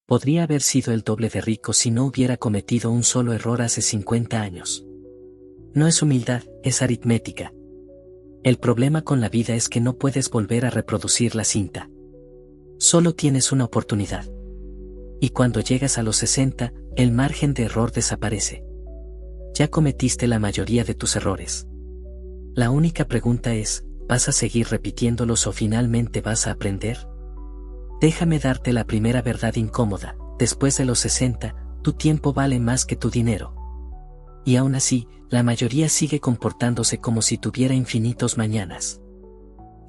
Podría haber sido el doble de rico si no hubiera cometido un solo error hace 50 años. No es humildad, es aritmética. El problema con la vida es que no puedes volver a reproducir la cinta. Solo tienes una oportunidad. Y cuando llegas a los 60, el margen de error desaparece. Ya cometiste la mayoría de tus errores. La única pregunta es, ¿vas a seguir repitiéndolos o finalmente vas a aprender? Déjame darte la primera verdad incómoda: después de los 60, tu tiempo vale más que tu dinero. Y aún así, la mayoría sigue comportándose como si tuviera infinitos mañanas.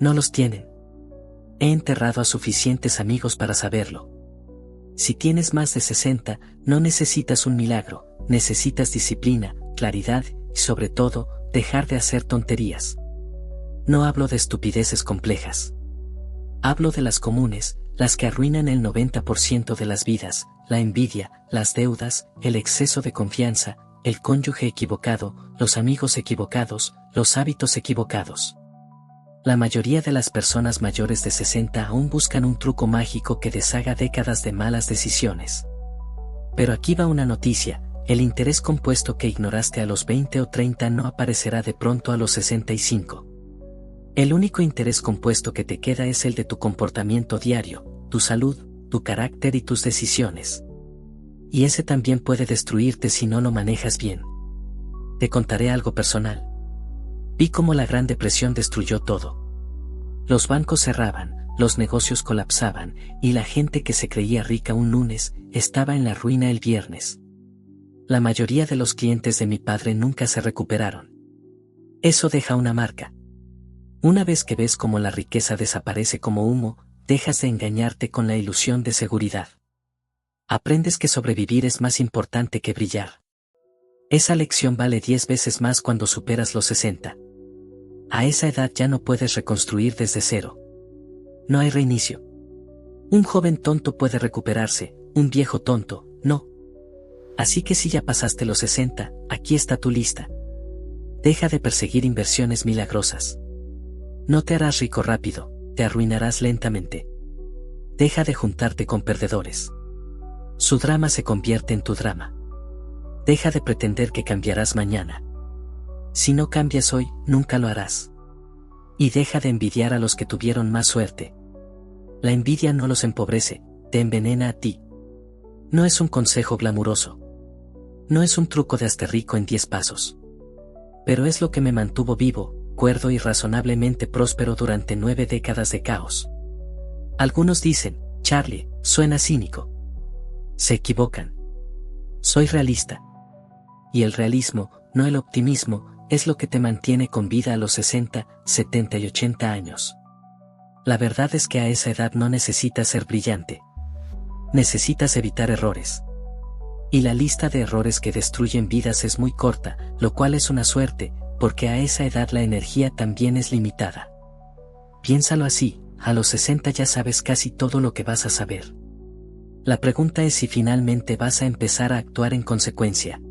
No los tienen. He enterrado a suficientes amigos para saberlo. Si tienes más de 60, no necesitas un milagro, necesitas disciplina, claridad y sobre todo, dejar de hacer tonterías. No hablo de estupideces complejas. Hablo de las comunes, las que arruinan el 90% de las vidas: la envidia, las deudas, el exceso de confianza, el cónyuge equivocado, los amigos equivocados, los hábitos equivocados. La mayoría de las personas mayores de 60 aún buscan un truco mágico que deshaga décadas de malas decisiones. Pero aquí va una noticia: el interés compuesto que ignoraste a los 20 o 30 no aparecerá de pronto a los 65. El único interés compuesto que te queda es el de tu comportamiento diario, tu salud, tu carácter y tus decisiones. Y ese también puede destruirte si no lo manejas bien. Te contaré algo personal. Vi cómo la Gran Depresión destruyó todo. Los bancos cerraban, los negocios colapsaban, y la gente que se creía rica un lunes, estaba en la ruina el viernes. La mayoría de los clientes de mi padre nunca se recuperaron. Eso deja una marca. Una vez que ves cómo la riqueza desaparece como humo, dejas de engañarte con la ilusión de seguridad. Aprendes que sobrevivir es más importante que brillar. Esa lección vale 10 veces más cuando superas los 60. A esa edad ya no puedes reconstruir desde cero. No hay reinicio. Un joven tonto puede recuperarse, un viejo tonto, no. Así que si ya pasaste los 60, aquí está tu lista. Deja de perseguir inversiones milagrosas. No te harás rico rápido, te arruinarás lentamente. Deja de juntarte con perdedores. Su drama se convierte en tu drama. Deja de pretender que cambiarás mañana. Si no cambias hoy, nunca lo harás. Y deja de envidiar a los que tuvieron más suerte. La envidia no los empobrece, te envenena a ti. No es un consejo glamuroso. No es un truco de hazte rico en 10 pasos. Pero es lo que me mantuvo vivo, cuerdo y razonablemente próspero durante 9 décadas de caos. Algunos dicen, Charlie, suena cínico. Se equivocan. Soy realista. Y el realismo, no el optimismo, es lo que te mantiene con vida a los 60, 70 y 80 años. La verdad es que a esa edad no necesitas ser brillante. Necesitas evitar errores. Y la lista de errores que destruyen vidas es muy corta, lo cual es una suerte, porque a esa edad la energía también es limitada. Piénsalo así, a los 60 ya sabes casi todo lo que vas a saber. La pregunta es si finalmente vas a empezar a actuar en consecuencia.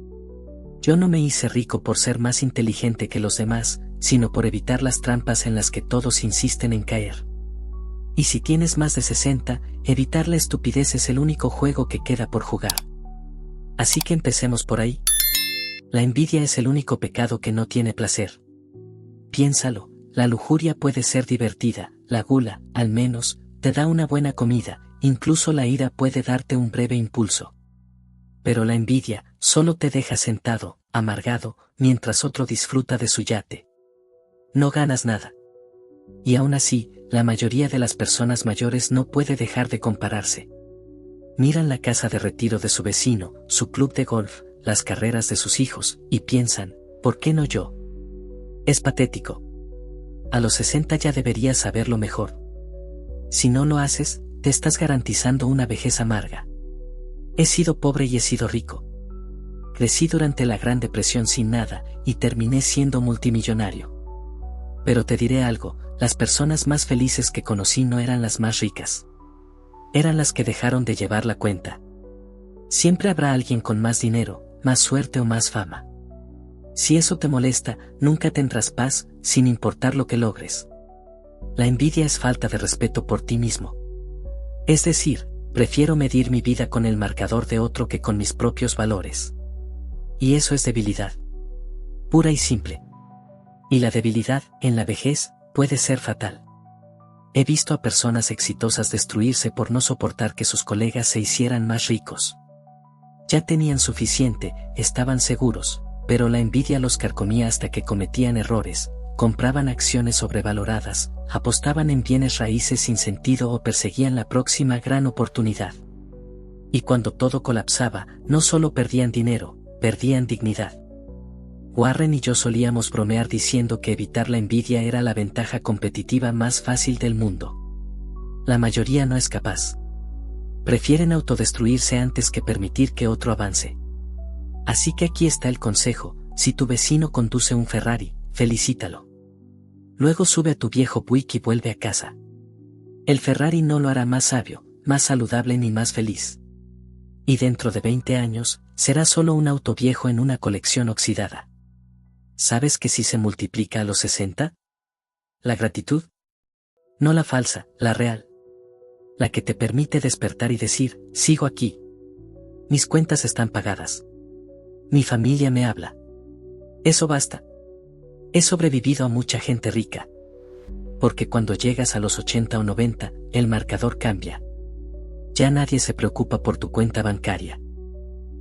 Yo no me hice rico por ser más inteligente que los demás, sino por evitar las trampas en las que todos insisten en caer. Y si tienes más de 60, evitar la estupidez es el único juego que queda por jugar. Así que empecemos por ahí. La envidia es el único pecado que no tiene placer. Piénsalo, la lujuria puede ser divertida, la gula, al menos, te da una buena comida, incluso la ira puede darte un breve impulso. Pero la envidia solo te deja sentado, amargado, mientras otro disfruta de su yate. No ganas nada. Y aún así, la mayoría de las personas mayores no puede dejar de compararse. Miran la casa de retiro de su vecino, su club de golf, las carreras de sus hijos, y piensan, ¿por qué no yo? Es patético. A los 60 ya deberías saberlo mejor. Si no lo haces, te estás garantizando una vejez amarga. He sido pobre y he sido rico. Crecí durante la Gran Depresión sin nada, y terminé siendo multimillonario. Pero te diré algo, las personas más felices que conocí no eran las más ricas. Eran las que dejaron de llevar la cuenta. Siempre habrá alguien con más dinero, más suerte o más fama. Si eso te molesta, nunca tendrás paz, sin importar lo que logres. La envidia es falta de respeto por ti mismo. Es decir, Prefiero medir mi vida con el marcador de otro que con mis propios valores. Y eso es debilidad. Pura y simple. Y la debilidad, en la vejez, puede ser fatal. He visto a personas exitosas destruirse por no soportar que sus colegas se hicieran más ricos. Ya tenían suficiente, estaban seguros, pero la envidia los carcomía hasta que cometían errores, compraban acciones sobrevaloradas, apostaban en bienes raíces sin sentido o perseguían la próxima gran oportunidad. Y cuando todo colapsaba, no solo perdían dinero, perdían dignidad. Warren y yo solíamos bromear diciendo que evitar la envidia era la ventaja competitiva más fácil del mundo. La mayoría no es capaz. Prefieren autodestruirse antes que permitir que otro avance. Así que aquí está el consejo: si tu vecino conduce un Ferrari, felicítalo. Luego sube a tu viejo Buick y vuelve a casa. El Ferrari no lo hará más sabio, más saludable ni más feliz. Y dentro de 20 años, será solo un auto viejo en una colección oxidada. ¿Sabes que si se multiplica a los 60? La gratitud. No la falsa, la real. La que te permite despertar y decir, sigo aquí. Mis cuentas están pagadas. Mi familia me habla. Eso basta. He sobrevivido a mucha gente rica. Porque cuando llegas a los 80 o 90, el marcador cambia. Ya nadie se preocupa por tu cuenta bancaria.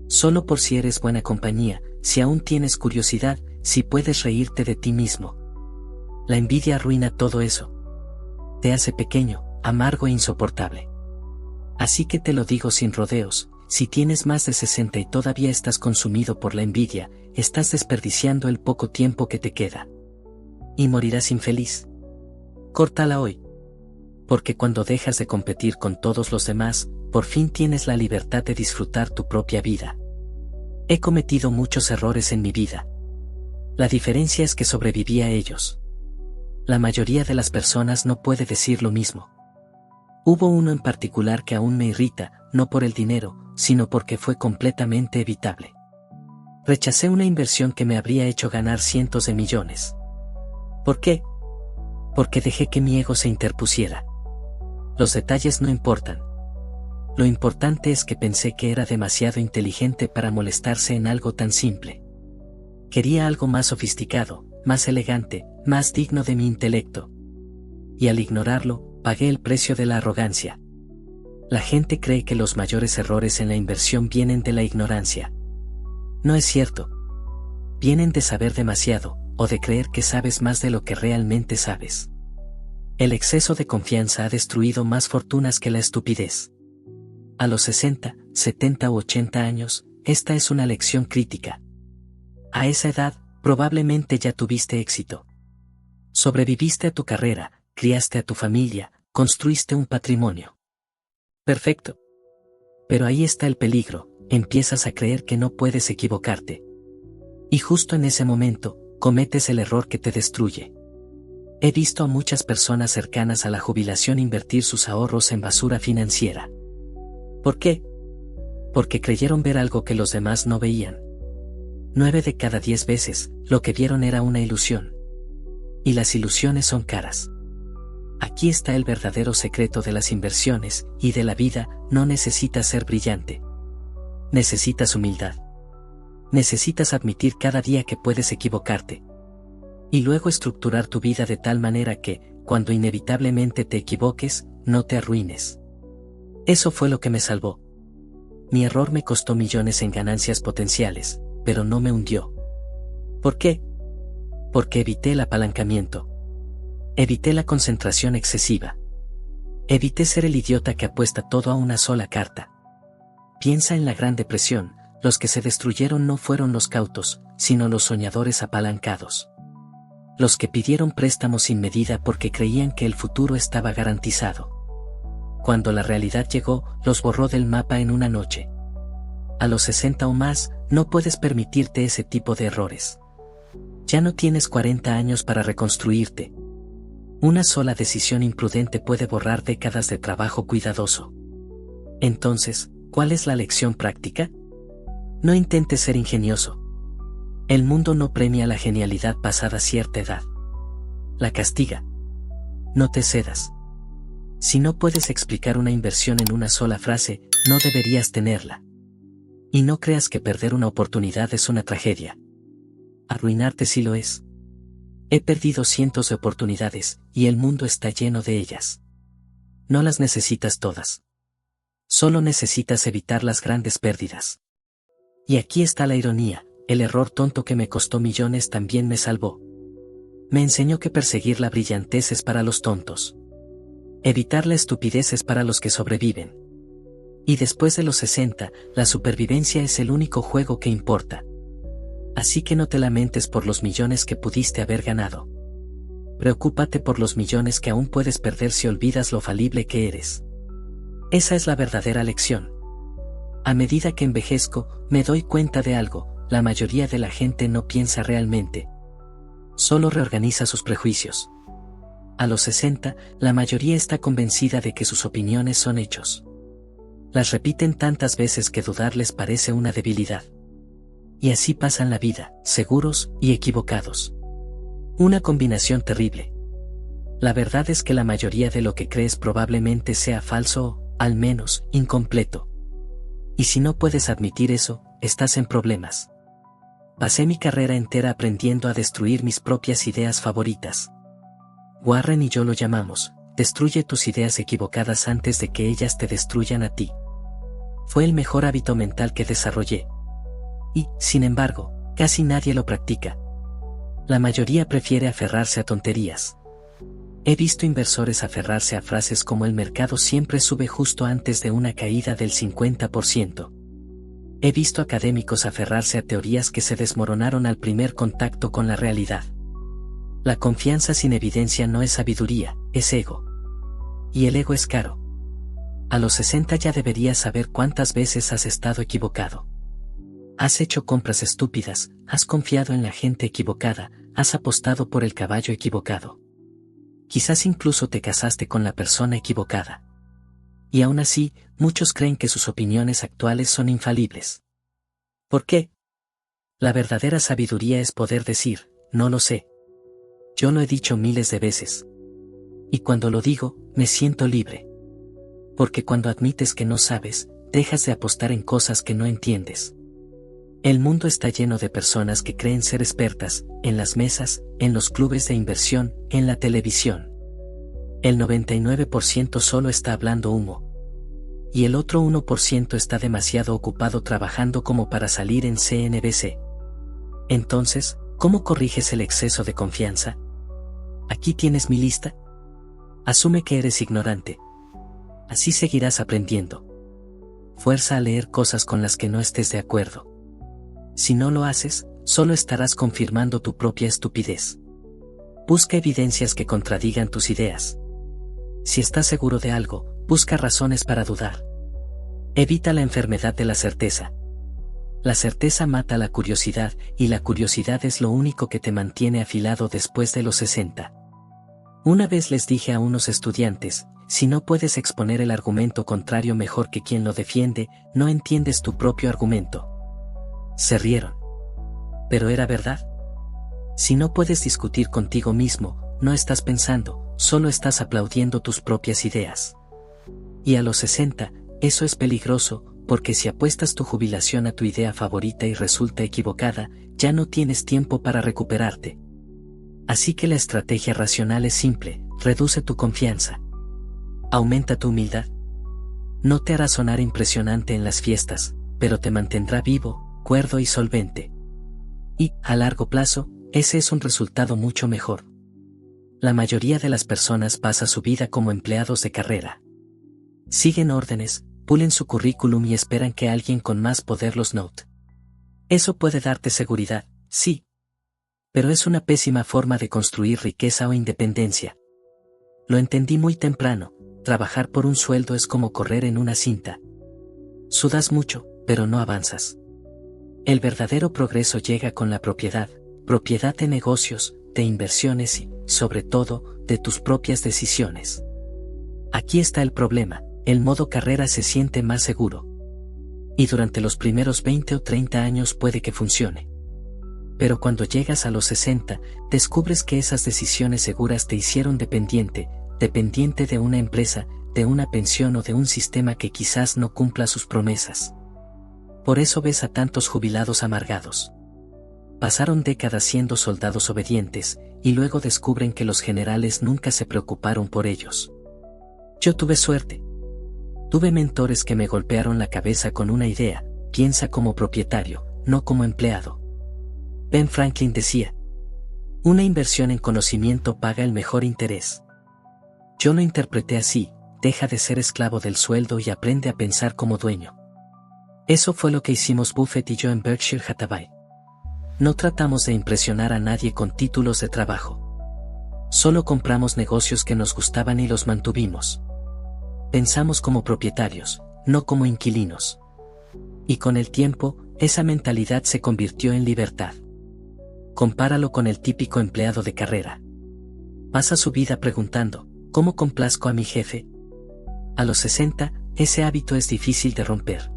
Solo por si eres buena compañía, si aún tienes curiosidad, si puedes reírte de ti mismo. La envidia arruina todo eso. Te hace pequeño, amargo e insoportable. Así que te lo digo sin rodeos: si tienes más de 60 y todavía estás consumido por la envidia, estás desperdiciando el poco tiempo que te queda. Y morirás infeliz. Córtala hoy. Porque cuando dejas de competir con todos los demás, por fin tienes la libertad de disfrutar tu propia vida. He cometido muchos errores en mi vida. La diferencia es que sobreviví a ellos. La mayoría de las personas no puede decir lo mismo. Hubo uno en particular que aún me irrita, no por el dinero, sino porque fue completamente evitable. Rechacé una inversión que me habría hecho ganar cientos de millones. ¿Por qué? Porque dejé que mi ego se interpusiera. Los detalles no importan. Lo importante es que pensé que era demasiado inteligente para molestarse en algo tan simple. Quería algo más sofisticado, más elegante, más digno de mi intelecto. Y al ignorarlo, pagué el precio de la arrogancia. La gente cree que los mayores errores en la inversión vienen de la ignorancia. No es cierto. Vienen de saber demasiado, o de creer que sabes más de lo que realmente sabes. El exceso de confianza ha destruido más fortunas que la estupidez. A los 60, 70 u 80 años, esta es una lección crítica. A esa edad, probablemente ya tuviste éxito. Sobreviviste a tu carrera, criaste a tu familia, construiste un patrimonio. Perfecto. Pero ahí está el peligro: empiezas a creer que no puedes equivocarte. Y justo en ese momento, cometes el error que te destruye. He visto a muchas personas cercanas a la jubilación invertir sus ahorros en basura financiera. ¿Por qué? Porque creyeron ver algo que los demás no veían. 9 de cada 10 veces, lo que vieron era una ilusión. Y las ilusiones son caras. Aquí está el verdadero secreto de las inversiones y de la vida: no necesitas ser brillante. Necesitas humildad. Necesitas admitir cada día que puedes equivocarte. Y luego estructurar tu vida de tal manera que, cuando inevitablemente te equivoques, no te arruines. Eso fue lo que me salvó. Mi error me costó millones en ganancias potenciales, pero no me hundió. ¿Por qué? Porque evité el apalancamiento. Evité la concentración excesiva. Evité ser el idiota que apuesta todo a una sola carta. Piensa en la Gran Depresión: los que se destruyeron no fueron los cautos, sino los soñadores apalancados. Los que pidieron préstamos sin medida porque creían que el futuro estaba garantizado. Cuando la realidad llegó, los borró del mapa en una noche. A los 60 o más, no puedes permitirte ese tipo de errores. Ya no tienes 40 años para reconstruirte. Una sola decisión imprudente puede borrar décadas de trabajo cuidadoso. Entonces, ¿cuál es la lección práctica? No intentes ser ingenioso. El mundo no premia la genialidad pasada cierta edad. La castiga. No te cedas. Si no puedes explicar una inversión en una sola frase, no deberías tenerla. Y no creas que perder una oportunidad es una tragedia. Arruinarte sí lo es. He perdido cientos de oportunidades, y el mundo está lleno de ellas. No las necesitas todas. Solo necesitas evitar las grandes pérdidas. Y aquí está la ironía, el error tonto que me costó millones también me salvó. Me enseñó que perseguir la brillantez es para los tontos. Evitar la estupidez es para los que sobreviven. Y después de los 60, la supervivencia es el único juego que importa. Así que no te lamentes por los millones que pudiste haber ganado. Preocúpate por los millones que aún puedes perder si olvidas lo falible que eres. Esa es la verdadera lección. A medida que envejezco, me doy cuenta de algo: la mayoría de la gente no piensa realmente. Solo reorganiza sus prejuicios. A los 60, la mayoría está convencida de que sus opiniones son hechos. Las repiten tantas veces que dudar les parece una debilidad. Y así pasan la vida, seguros y equivocados. Una combinación terrible. La verdad es que la mayoría de lo que crees probablemente sea falso o, al menos, incompleto. Y si no puedes admitir eso, estás en problemas. Pasé mi carrera entera aprendiendo a destruir mis propias ideas favoritas. Warren y yo lo llamamos: destruye tus ideas equivocadas antes de que ellas te destruyan a ti. Fue el mejor hábito mental que desarrollé. Y, sin embargo, casi nadie lo practica. La mayoría prefiere aferrarse a tonterías. He visto inversores aferrarse a frases como el mercado siempre sube justo antes de una caída del 50%. He visto académicos aferrarse a teorías que se desmoronaron al primer contacto con la realidad. La confianza sin evidencia no es sabiduría, es ego. Y el ego es caro. A los 60 ya deberías saber cuántas veces has estado equivocado. Has hecho compras estúpidas, has confiado en la gente equivocada, has apostado por el caballo equivocado. Quizás incluso te casaste con la persona equivocada. Y aún así, muchos creen que sus opiniones actuales son infalibles. ¿Por qué? La verdadera sabiduría es poder decir: no lo sé. Yo lo he dicho miles de veces. Y cuando lo digo, me siento libre. Porque cuando admites que no sabes, dejas de apostar en cosas que no entiendes. El mundo está lleno de personas que creen ser expertas, en las mesas, en los clubes de inversión, en la televisión. El 99% solo está hablando humo. Y el otro 1% está demasiado ocupado trabajando como para salir en CNBC. Entonces, ¿cómo corriges el exceso de confianza? Aquí tienes mi lista. Asume que eres ignorante. Así seguirás aprendiendo. Fuerza a leer cosas con las que no estés de acuerdo. Si no lo haces, solo estarás confirmando tu propia estupidez. Busca evidencias que contradigan tus ideas. Si estás seguro de algo, busca razones para dudar. Evita la enfermedad de la certeza. La certeza mata la curiosidad, y la curiosidad es lo único que te mantiene afilado después de los 60. Una vez les dije a unos estudiantes: si no puedes exponer el argumento contrario mejor que quien lo defiende, no entiendes tu propio argumento. Se rieron. Pero era verdad. Si no puedes discutir contigo mismo, no estás pensando, solo estás aplaudiendo tus propias ideas. Y a los 60, eso es peligroso, porque si apuestas tu jubilación a tu idea favorita y resulta equivocada, ya no tienes tiempo para recuperarte. Así que la estrategia racional es simple: reduce tu confianza. Aumenta tu humildad. No te hará sonar impresionante en las fiestas, pero te mantendrá vivo, cuerdo y solvente. Y, a largo plazo, ese es un resultado mucho mejor. La mayoría de las personas pasa su vida como empleados de carrera. Siguen órdenes, pulen su currículum y esperan que alguien con más poder los note. Eso puede darte seguridad, sí. Pero es una pésima forma de construir riqueza o independencia. Lo entendí muy temprano: trabajar por un sueldo es como correr en una cinta. Sudas mucho, pero no avanzas. El verdadero progreso llega con la propiedad de negocios, de inversiones y, sobre todo, de tus propias decisiones. Aquí está el problema: el modo carrera se siente más seguro. Y durante los primeros 20 o 30 años puede que funcione. Pero cuando llegas a los 60, descubres que esas decisiones seguras te hicieron dependiente, dependiente de una empresa, de una pensión o de un sistema que quizás no cumpla sus promesas. Por eso ves a tantos jubilados amargados. Pasaron décadas siendo soldados obedientes, y luego descubren que los generales nunca se preocuparon por ellos. Yo tuve suerte. Tuve mentores que me golpearon la cabeza con una idea: piensa como propietario, no como empleado. Ben Franklin decía: una inversión en conocimiento paga el mejor interés. Yo lo interpreté así: deja de ser esclavo del sueldo y aprende a pensar como dueño. Eso fue lo que hicimos Buffett y yo en Berkshire Hathaway. No tratamos de impresionar a nadie con títulos de trabajo. Solo compramos negocios que nos gustaban y los mantuvimos. Pensamos como propietarios, no como inquilinos. Y con el tiempo, esa mentalidad se convirtió en libertad. Compáralo con el típico empleado de carrera. Pasa su vida preguntando: ¿cómo complazco a mi jefe? A los 60, ese hábito es difícil de romper.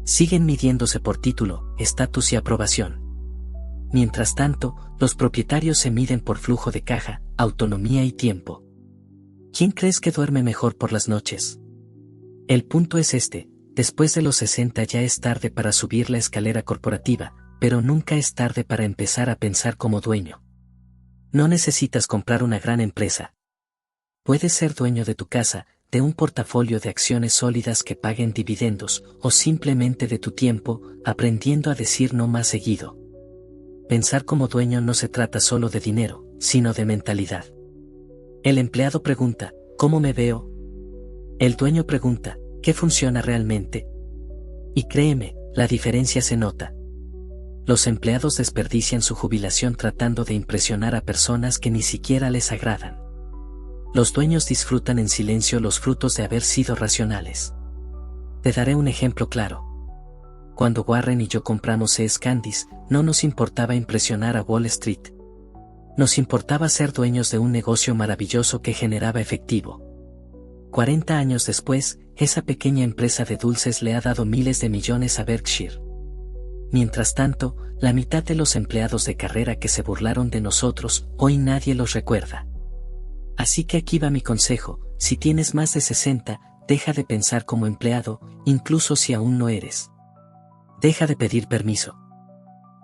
Siguen midiéndose por título, estatus y aprobación. Mientras tanto, los propietarios se miden por flujo de caja, autonomía y tiempo. ¿Quién crees que duerme mejor por las noches? El punto es este: después de los 60 ya es tarde para subir la escalera corporativa, pero nunca es tarde para empezar a pensar como dueño. No necesitas comprar una gran empresa. Puedes ser dueño de tu casa, de un portafolio de acciones sólidas que paguen dividendos, o simplemente de tu tiempo, aprendiendo a decir no más seguido. Pensar como dueño no se trata solo de dinero, sino de mentalidad. El empleado pregunta: ¿cómo me veo? El dueño pregunta: ¿qué funciona realmente? Y créeme, la diferencia se nota. Los empleados desperdician su jubilación tratando de impresionar a personas que ni siquiera les agradan. Los dueños disfrutan en silencio los frutos de haber sido racionales. Te daré un ejemplo claro. Cuando Warren y yo compramos See's Candies, no nos importaba impresionar a Wall Street. Nos importaba ser dueños de un negocio maravilloso que generaba efectivo. 40 años después, esa pequeña empresa de dulces le ha dado miles de millones a Berkshire. Mientras tanto, la mitad de los empleados de carrera que se burlaron de nosotros, hoy nadie los recuerda. Así que aquí va mi consejo: si tienes más de 60, deja de pensar como empleado, incluso si aún no eres. Deja de pedir permiso.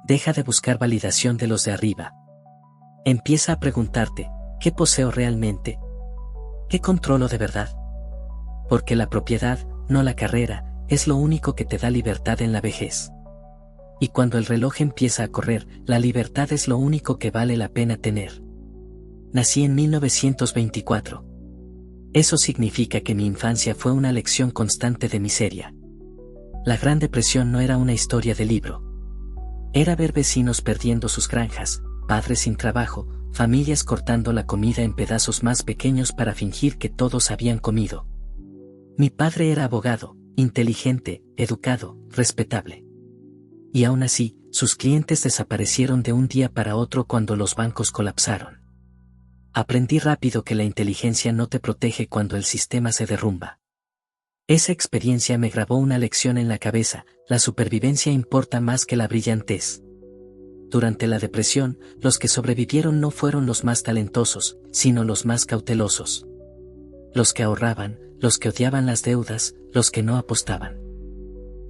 Deja de buscar validación de los de arriba. Empieza a preguntarte: ¿qué poseo realmente? ¿Qué controlo de verdad? Porque la propiedad, no la carrera, es lo único que te da libertad en la vejez. Y cuando el reloj empieza a correr, la libertad es lo único que vale la pena tener. Nací en 1924. Eso significa que mi infancia fue una lección constante de miseria. La Gran Depresión no era una historia de libro. Era ver vecinos perdiendo sus granjas, padres sin trabajo, familias cortando la comida en pedazos más pequeños para fingir que todos habían comido. Mi padre era abogado, inteligente, educado, respetable. Y aún así, sus clientes desaparecieron de un día para otro cuando los bancos colapsaron. Aprendí rápido que la inteligencia no te protege cuando el sistema se derrumba. Esa experiencia me grabó una lección en la cabeza: la supervivencia importa más que la brillantez. Durante la depresión, los que sobrevivieron no fueron los más talentosos, sino los más cautelosos. Los que ahorraban, los que odiaban las deudas, los que no apostaban.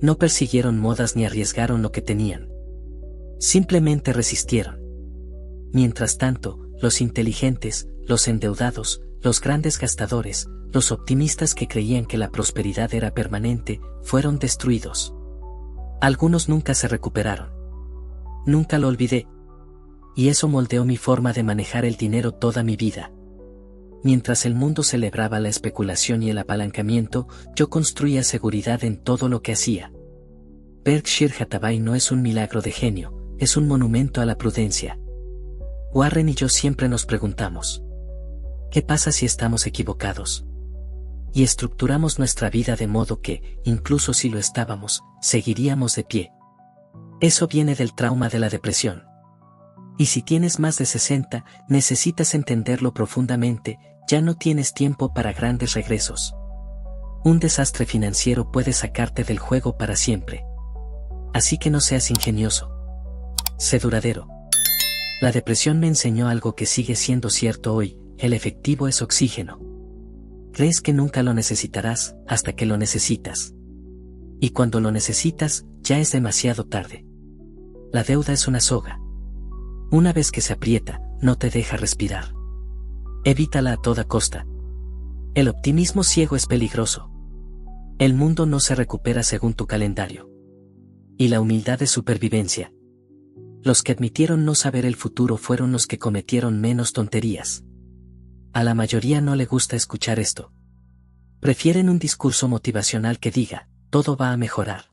No persiguieron modas ni arriesgaron lo que tenían. Simplemente resistieron. Mientras tanto, los inteligentes, los endeudados, los grandes gastadores, los optimistas que creían que la prosperidad era permanente, fueron destruidos. Algunos nunca se recuperaron. Nunca lo olvidé. Y eso moldeó mi forma de manejar el dinero toda mi vida. Mientras el mundo celebraba la especulación y el apalancamiento, yo construía seguridad en todo lo que hacía. Berkshire Hathaway no es un milagro de genio, es un monumento a la prudencia. Warren y yo siempre nos preguntamos: ¿qué pasa si estamos equivocados? Y estructuramos nuestra vida de modo que, incluso si lo estábamos, seguiríamos de pie. Eso viene del trauma de la depresión. Y si tienes más de 60, necesitas entenderlo profundamente: ya no tienes tiempo para grandes regresos. Un desastre financiero puede sacarte del juego para siempre. Así que no seas ingenioso. Sé duradero. La depresión me enseñó algo que sigue siendo cierto hoy: el efectivo es oxígeno. Crees que nunca lo necesitarás hasta que lo necesitas. Y cuando lo necesitas, ya es demasiado tarde. La deuda es una soga. Una vez que se aprieta, no te deja respirar. Evítala a toda costa. El optimismo ciego es peligroso. El mundo no se recupera según tu calendario. Y la humildad es supervivencia. Los que admitieron no saber el futuro fueron los que cometieron menos tonterías. A la mayoría no le gusta escuchar esto. Prefieren un discurso motivacional que diga, todo va a mejorar.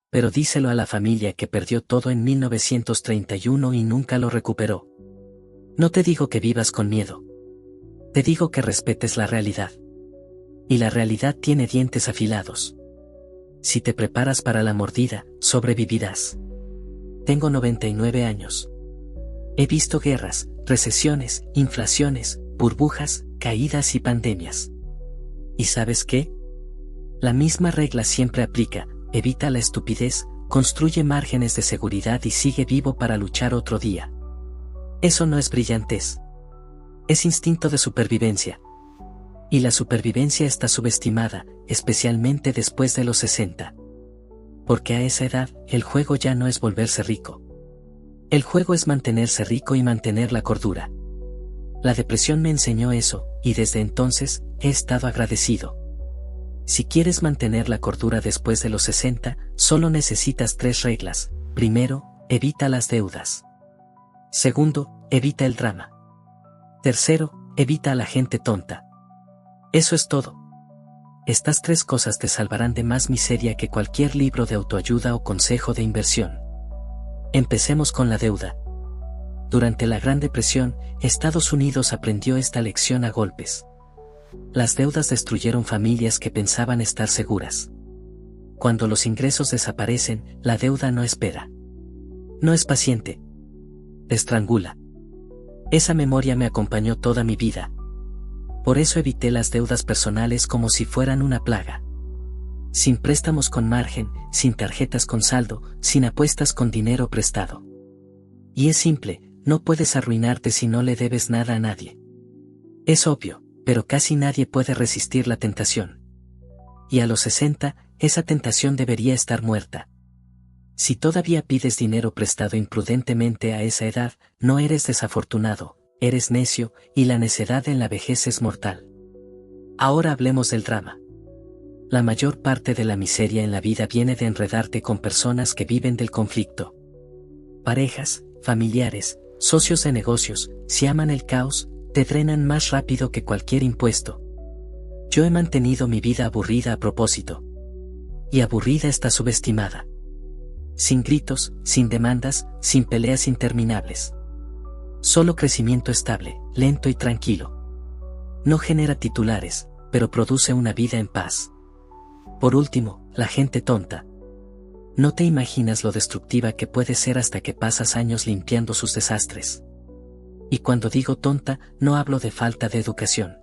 Pero díselo a la familia que perdió todo en 1931 y nunca lo recuperó. No te digo que vivas con miedo. Te digo que respetes la realidad. Y la realidad tiene dientes afilados. Si te preparas para la mordida, sobrevivirás. Tengo 99 años. He visto guerras, recesiones, inflaciones, burbujas, caídas y pandemias. ¿Y sabes qué? La misma regla siempre aplica: evita la estupidez, construye márgenes de seguridad y sigue vivo para luchar otro día. Eso no es brillantez. Es instinto de supervivencia. Y la supervivencia está subestimada, especialmente después de los 60. Porque a esa edad, el juego ya no es volverse rico. El juego es mantenerse rico y mantener la cordura. La depresión me enseñó eso, y desde entonces, he estado agradecido. Si quieres mantener la cordura después de los 60, solo necesitas 3 reglas. Primero, evita las deudas. Segundo, evita el drama. Tercero, evita a la gente tonta. Eso es todo. Estas 3 cosas te salvarán de más miseria que cualquier libro de autoayuda o consejo de inversión. Empecemos con la deuda. Durante la Gran Depresión, Estados Unidos aprendió esta lección a golpes. Las deudas destruyeron familias que pensaban estar seguras. Cuando los ingresos desaparecen, la deuda no espera. No es paciente. Te estrangula. Esa memoria me acompañó toda mi vida. Por eso evité las deudas personales como si fueran una plaga. Sin préstamos con margen, sin tarjetas con saldo, sin apuestas con dinero prestado. Y es simple, no puedes arruinarte si no le debes nada a nadie. Es obvio, pero casi nadie puede resistir la tentación. Y a los 60, esa tentación debería estar muerta. Si todavía pides dinero prestado imprudentemente a esa edad, no eres desafortunado, eres necio, y la necedad en la vejez es mortal. Ahora hablemos del drama. La mayor parte de la miseria en la vida viene de enredarte con personas que viven del conflicto. Parejas, familiares, socios de negocios, si aman el caos, te drenan más rápido que cualquier impuesto. Yo he mantenido mi vida aburrida a propósito. Y aburrida está subestimada. Sin gritos, sin demandas, sin peleas interminables. Solo crecimiento estable, lento y tranquilo. No genera titulares, pero produce una vida en paz. Por último, la gente tonta. No te imaginas lo destructiva que puede ser hasta que pasas años limpiando sus desastres. Y cuando digo tonta, no hablo de falta de educación.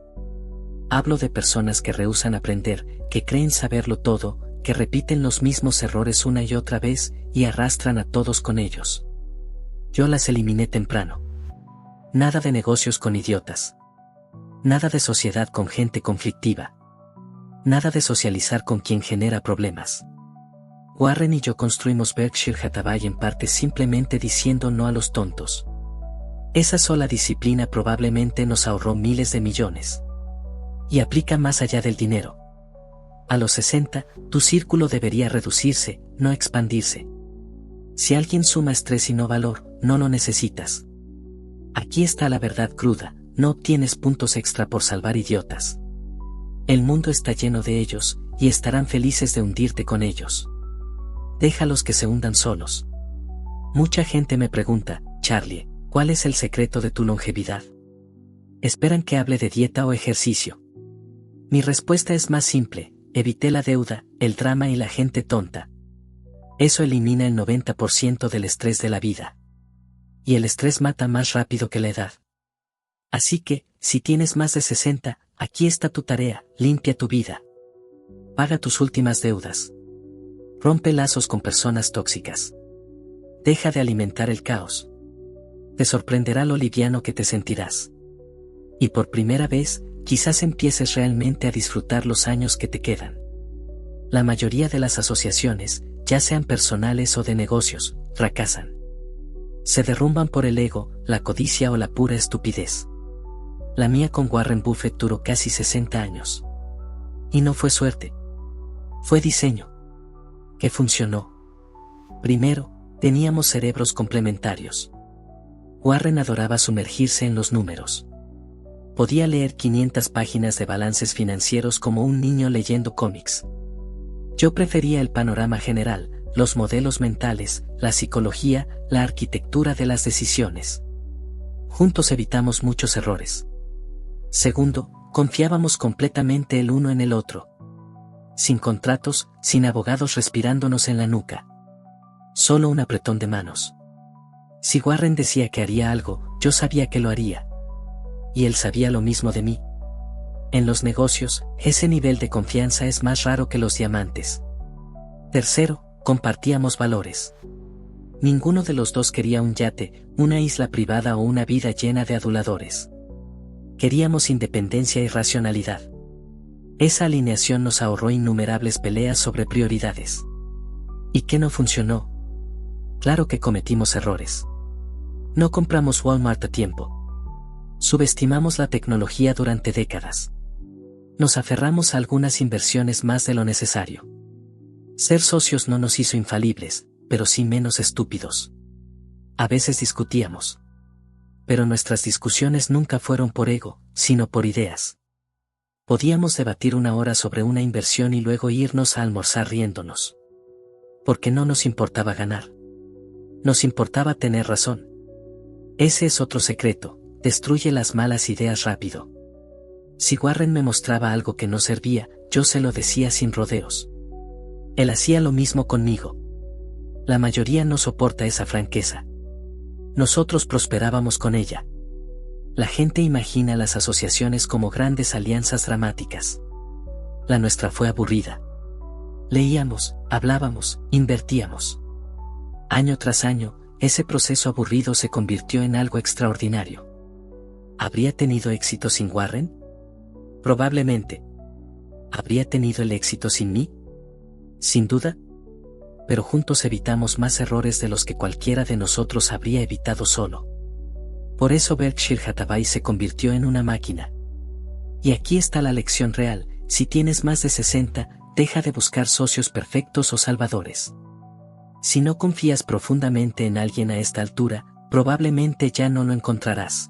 Hablo de personas que rehúsan aprender, que creen saberlo todo, que repiten los mismos errores una y otra vez, y arrastran a todos con ellos. Yo las eliminé temprano. Nada de negocios con idiotas. Nada de sociedad con gente conflictiva. Nada de socializar con quien genera problemas. Warren y yo construimos Berkshire Hathaway en parte simplemente diciendo no a los tontos. Esa sola disciplina probablemente nos ahorró miles de millones. Y aplica más allá del dinero. A los 60, tu círculo debería reducirse, no expandirse. Si alguien suma estrés y no valor, no lo necesitas. Aquí está la verdad cruda, no obtienes puntos extra por salvar idiotas. El mundo está lleno de ellos, y estarán felices de hundirte con ellos. Déjalos que se hundan solos. Mucha gente me pregunta, Charlie, ¿cuál es el secreto de tu longevidad? Esperan que hable de dieta o ejercicio. Mi respuesta es más simple: evité la deuda, el drama y la gente tonta. Eso elimina el 90% del estrés de la vida. Y el estrés mata más rápido que la edad. Así que, si tienes más de 60, aquí está tu tarea: limpia tu vida. Paga tus últimas deudas. Rompe lazos con personas tóxicas. Deja de alimentar el caos. Te sorprenderá lo liviano que te sentirás. Y por primera vez, quizás empieces realmente a disfrutar los años que te quedan. La mayoría de las asociaciones, ya sean personales o de negocios, fracasan. Se derrumban por el ego, la codicia o la pura estupidez. La mía con Warren Buffett duró casi 60 años. Y no fue suerte. Fue diseño. Que funcionó. Primero, teníamos cerebros complementarios. Warren adoraba sumergirse en los números. Podía leer 500 páginas de balances financieros como un niño leyendo cómics. Yo prefería el panorama general, los modelos mentales, la psicología, la arquitectura de las decisiones. Juntos evitamos muchos errores. Segundo, confiábamos completamente el uno en el otro. Sin contratos, sin abogados respirándonos en la nuca. Solo un apretón de manos. Si Warren decía que haría algo, yo sabía que lo haría. Y él sabía lo mismo de mí. En los negocios, ese nivel de confianza es más raro que los diamantes. Tercero, compartíamos valores. Ninguno de los dos quería un yate, una isla privada o una vida llena de aduladores. Queríamos independencia y racionalidad. Esa alineación nos ahorró innumerables peleas sobre prioridades. ¿Y qué no funcionó? Claro que cometimos errores. No compramos Walmart a tiempo. Subestimamos la tecnología durante décadas. Nos aferramos a algunas inversiones más de lo necesario. Ser socios no nos hizo infalibles, pero sí menos estúpidos. A veces discutíamos. Pero nuestras discusiones nunca fueron por ego, sino por ideas. Podíamos debatir una hora sobre una inversión y luego irnos a almorzar riéndonos. Porque no nos importaba ganar. Nos importaba tener razón. Ese es otro secreto, destruye las malas ideas rápido. Si Warren me mostraba algo que no servía, yo se lo decía sin rodeos. Él hacía lo mismo conmigo. La mayoría no soporta esa franqueza. Nosotros prosperábamos con ella. La gente imagina las asociaciones como grandes alianzas dramáticas. La nuestra fue aburrida. Leíamos, hablábamos, invertíamos. Año tras año, ese proceso aburrido se convirtió en algo extraordinario. ¿Habría tenido éxito sin Warren? Probablemente. ¿Habría tenido el éxito sin mí? Sin duda. Pero juntos evitamos más errores de los que cualquiera de nosotros habría evitado solo. Por eso Berkshire Hathaway se convirtió en una máquina. Y aquí está la lección real: si tienes más de 60, deja de buscar socios perfectos o salvadores. Si no confías profundamente en alguien a esta altura, probablemente ya no lo encontrarás.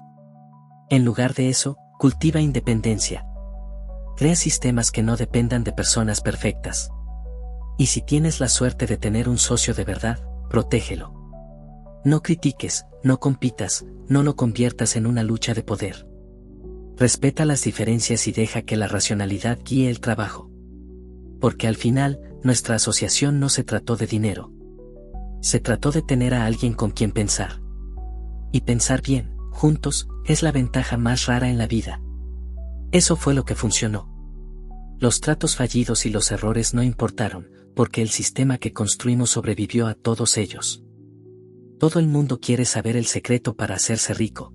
En lugar de eso, cultiva independencia. Crea sistemas que no dependan de personas perfectas. Y si tienes la suerte de tener un socio de verdad, protégelo. No critiques, no compitas, no lo conviertas en una lucha de poder. Respeta las diferencias y deja que la racionalidad guíe el trabajo. Porque al final, nuestra asociación no se trató de dinero. Se trató de tener a alguien con quien pensar. Y pensar bien, juntos, es la ventaja más rara en la vida. Eso fue lo que funcionó. Los tratos fallidos y los errores no importaron, porque el sistema que construimos sobrevivió a todos ellos. Todo el mundo quiere saber el secreto para hacerse rico.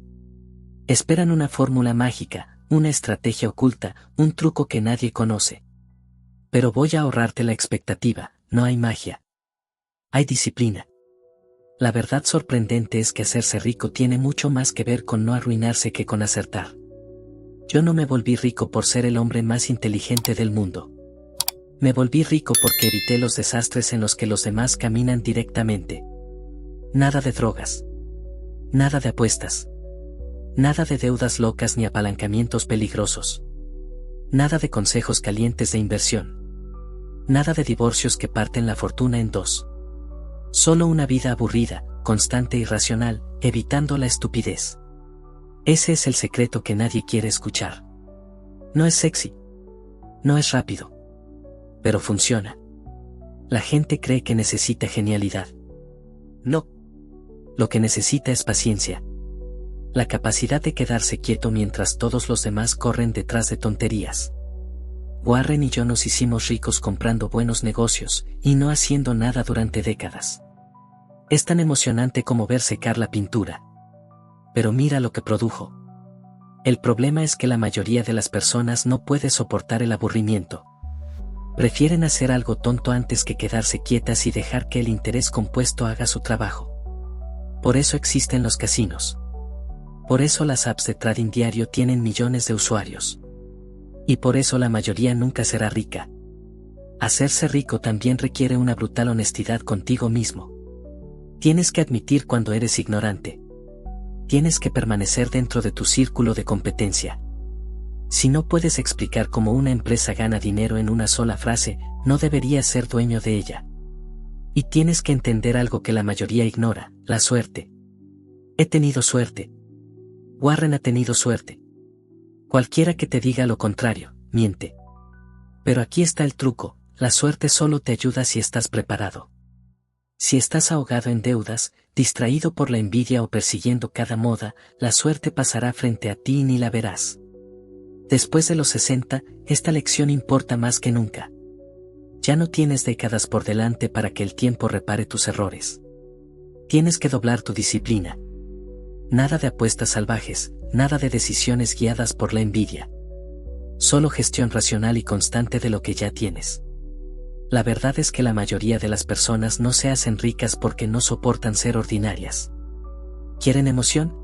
Esperan una fórmula mágica, una estrategia oculta, un truco que nadie conoce. Pero voy a ahorrarte la expectativa, no hay magia. Hay disciplina. La verdad sorprendente es que hacerse rico tiene mucho más que ver con no arruinarse que con acertar. Yo no me volví rico por ser el hombre más inteligente del mundo. Me volví rico porque evité los desastres en los que los demás caminan directamente. Nada de drogas. Nada de apuestas. Nada de deudas locas ni apalancamientos peligrosos. Nada de consejos calientes de inversión. Nada de divorcios que parten la fortuna en dos. Solo una vida aburrida, constante y racional, evitando la estupidez. Ese es el secreto que nadie quiere escuchar. No es sexy. No es rápido. Pero funciona. La gente cree que necesita genialidad. No. Lo que necesita es paciencia. La capacidad de quedarse quieto mientras todos los demás corren detrás de tonterías. Warren y yo nos hicimos ricos comprando buenos negocios, y no haciendo nada durante décadas. Es tan emocionante como ver secar la pintura. Pero mira lo que produjo. El problema es que la mayoría de las personas no puede soportar el aburrimiento. Prefieren hacer algo tonto antes que quedarse quietas y dejar que el interés compuesto haga su trabajo. Por eso existen los casinos. Por eso las apps de trading diario tienen millones de usuarios. Y por eso la mayoría nunca será rica. Hacerse rico también requiere una brutal honestidad contigo mismo. Tienes que admitir cuando eres ignorante. Tienes que permanecer dentro de tu círculo de competencia. Si no puedes explicar cómo una empresa gana dinero en una sola frase, no deberías ser dueño de ella. Y tienes que entender algo que la mayoría ignora: la suerte. He tenido suerte. Warren ha tenido suerte. Cualquiera que te diga lo contrario, miente. Pero aquí está el truco: la suerte solo te ayuda si estás preparado. Si estás ahogado en deudas, distraído por la envidia o persiguiendo cada moda, la suerte pasará frente a ti y ni la verás. Después de los 60, esta lección importa más que nunca. Ya no tienes décadas por delante para que el tiempo repare tus errores. Tienes que doblar tu disciplina. Nada de apuestas salvajes, nada de decisiones guiadas por la envidia. Solo gestión racional y constante de lo que ya tienes. La verdad es que la mayoría de las personas no se hacen ricas porque no soportan ser ordinarias. ¿Quieren emoción?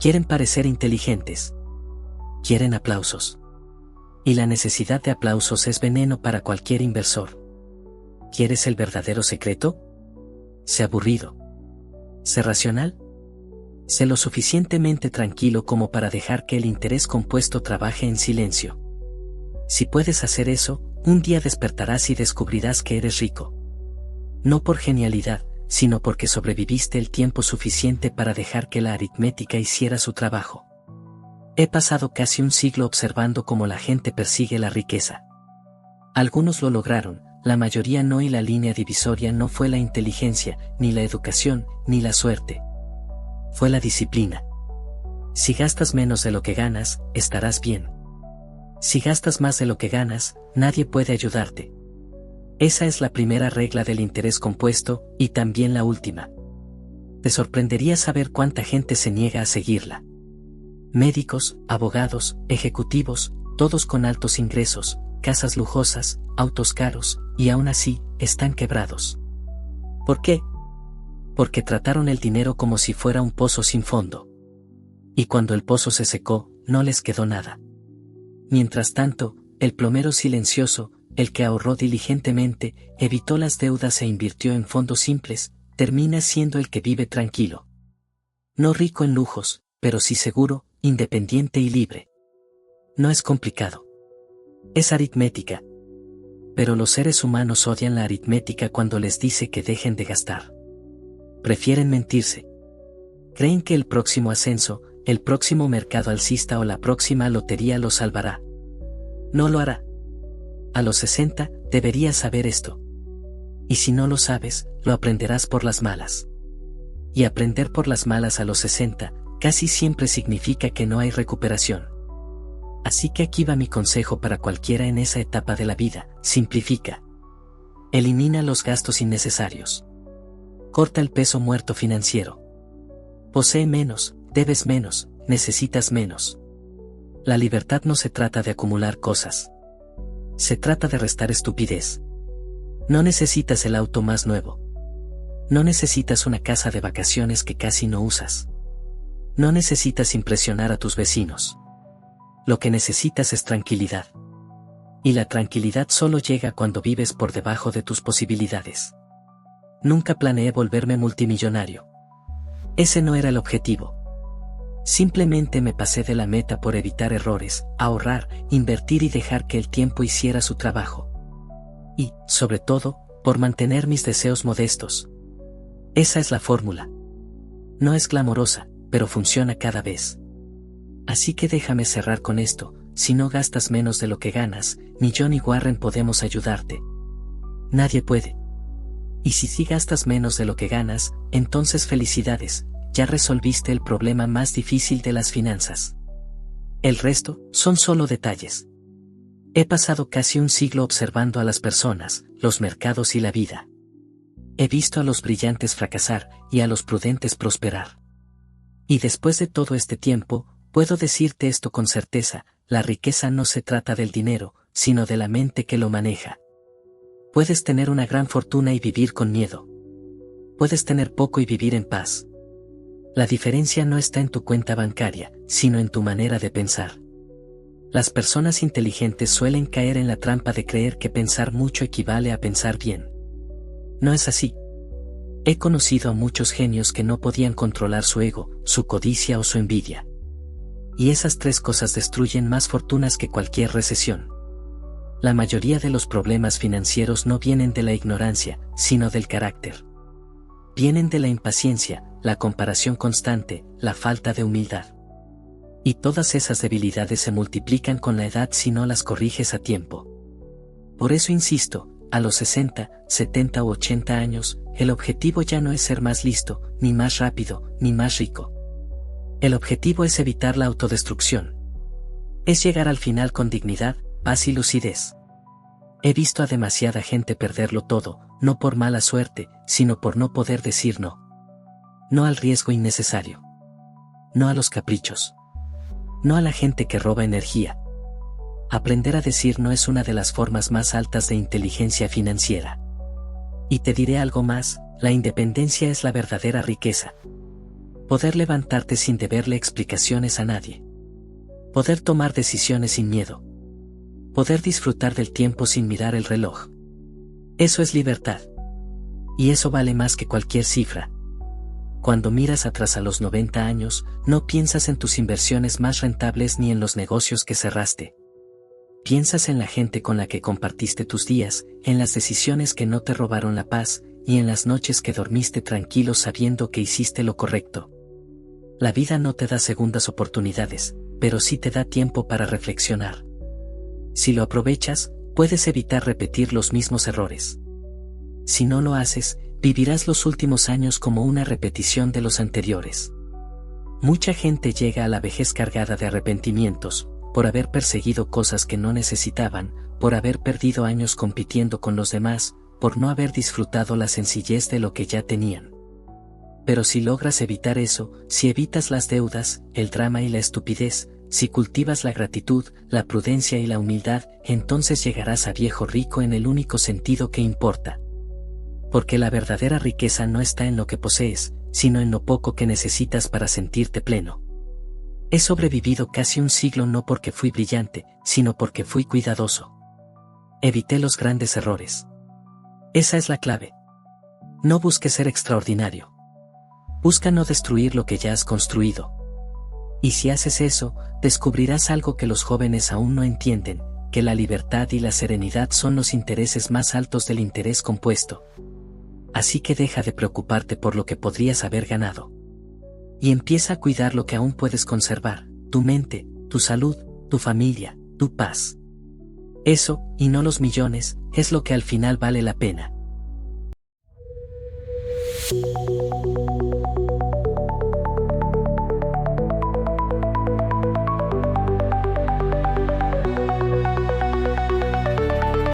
¿Quieren parecer inteligentes? Quieren aplausos. Y la necesidad de aplausos es veneno para cualquier inversor. ¿Quieres el verdadero secreto? Sé aburrido. Sé racional. Sé lo suficientemente tranquilo como para dejar que el interés compuesto trabaje en silencio. Si puedes hacer eso, un día despertarás y descubrirás que eres rico. No por genialidad, sino porque sobreviviste el tiempo suficiente para dejar que la aritmética hiciera su trabajo. He pasado casi un siglo observando cómo la gente persigue la riqueza. Algunos lo lograron, la mayoría no, y la línea divisoria no fue la inteligencia, ni la educación, ni la suerte. Fue la disciplina. Si gastas menos de lo que ganas, estarás bien. Si gastas más de lo que ganas, nadie puede ayudarte. Esa es la primera regla del interés compuesto, y también la última. Te sorprendería saber cuánta gente se niega a seguirla. Médicos, abogados, ejecutivos, todos con altos ingresos, casas lujosas, autos caros, y aún así, están quebrados. ¿Por qué? Porque trataron el dinero como si fuera un pozo sin fondo. Y cuando el pozo se secó, no les quedó nada. Mientras tanto, el plomero silencioso, el que ahorró diligentemente, evitó las deudas e invirtió en fondos simples, termina siendo el que vive tranquilo. No rico en lujos, pero sí seguro, independiente y libre. No es complicado. Es aritmética. Pero los seres humanos odian la aritmética cuando les dice que dejen de gastar. Prefieren mentirse. Creen que el próximo ascenso, el próximo mercado alcista o la próxima lotería los salvará. No lo hará. A los 60, deberías saber esto. Y si no lo sabes, lo aprenderás por las malas. Y aprender por las malas a los 60, casi siempre significa que no hay recuperación. Así que aquí va mi consejo para cualquiera en esa etapa de la vida: simplifica. Elimina los gastos innecesarios. Corta el peso muerto financiero. Posee menos, debes menos, necesitas menos. La libertad no se trata de acumular cosas. Se trata de restar estupidez. No necesitas el auto más nuevo. No necesitas una casa de vacaciones que casi no usas. No necesitas impresionar a tus vecinos. Lo que necesitas es tranquilidad. Y la tranquilidad solo llega cuando vives por debajo de tus posibilidades. Nunca planeé volverme multimillonario. Ese no era el objetivo. Simplemente me pasé de la meta por evitar errores, ahorrar, invertir y dejar que el tiempo hiciera su trabajo. Y, sobre todo, por mantener mis deseos modestos. Esa es la fórmula. No es glamorosa, pero funciona cada vez. Así que déjame cerrar con esto: si no gastas menos de lo que ganas, ni yo ni Warren podemos ayudarte. Nadie puede. Y si sí gastas menos de lo que ganas, entonces felicidades, ya resolviste el problema más difícil de las finanzas. El resto son solo detalles. He pasado casi un siglo observando a las personas, los mercados y la vida. He visto a los brillantes fracasar y a los prudentes prosperar. Y después de todo este tiempo, Puedo decirte esto con certeza, la riqueza no se trata del dinero, sino de la mente que lo maneja. Puedes tener una gran fortuna y vivir con miedo. Puedes tener poco y vivir en paz. La diferencia no está en tu cuenta bancaria, sino en tu manera de pensar. Las personas inteligentes suelen caer en la trampa de creer que pensar mucho equivale a pensar bien. No es así. He conocido a muchos genios que no podían controlar su ego, su codicia o su envidia. Y esas tres cosas destruyen más fortunas que cualquier recesión. La mayoría de los problemas financieros no vienen de la ignorancia, sino del carácter. Vienen de la impaciencia, la comparación constante, la falta de humildad. Y todas esas debilidades se multiplican con la edad si no las corriges a tiempo. Por eso insisto, a los 60, 70 u 80 años, el objetivo ya no es ser más listo, ni más rápido, ni más rico. El objetivo es evitar la autodestrucción. Es llegar al final con dignidad, paz y lucidez. He visto a demasiada gente perderlo todo, no por mala suerte, sino por no poder decir no. No al riesgo innecesario. No a los caprichos. No a la gente que roba energía. Aprender a decir no es una de las formas más altas de inteligencia financiera. Y te diré algo más, la independencia es la verdadera riqueza. Poder levantarte sin deberle explicaciones a nadie. Poder tomar decisiones sin miedo. Poder disfrutar del tiempo sin mirar el reloj. Eso es libertad. Y eso vale más que cualquier cifra. Cuando miras atrás a los 90 años, no piensas en tus inversiones más rentables ni en los negocios que cerraste. Piensas en la gente con la que compartiste tus días, en las decisiones que no te robaron la paz, y en las noches que dormiste tranquilo sabiendo que hiciste lo correcto. La vida no te da segundas oportunidades, pero sí te da tiempo para reflexionar. Si lo aprovechas, puedes evitar repetir los mismos errores. Si no lo haces, vivirás los últimos años como una repetición de los anteriores. Mucha gente llega a la vejez cargada de arrepentimientos, por haber perseguido cosas que no necesitaban, por haber perdido años compitiendo con los demás, por no haber disfrutado la sencillez de lo que ya tenían. Pero si logras evitar eso, si evitas las deudas, el drama y la estupidez, si cultivas la gratitud, la prudencia y la humildad, entonces llegarás a viejo rico en el único sentido que importa. Porque la verdadera riqueza no está en lo que posees, sino en lo poco que necesitas para sentirte pleno. He sobrevivido casi un siglo no porque fui brillante, sino porque fui cuidadoso. Evité los grandes errores. Esa es la clave. No busques ser extraordinario. Busca no destruir lo que ya has construido. Y si haces eso, descubrirás algo que los jóvenes aún no entienden, que la libertad y la serenidad son los intereses más altos del interés compuesto. Así que deja de preocuparte por lo que podrías haber ganado. Y empieza a cuidar lo que aún puedes conservar, tu mente, tu salud, tu familia, tu paz. Eso, y no los millones, es lo que al final vale la pena.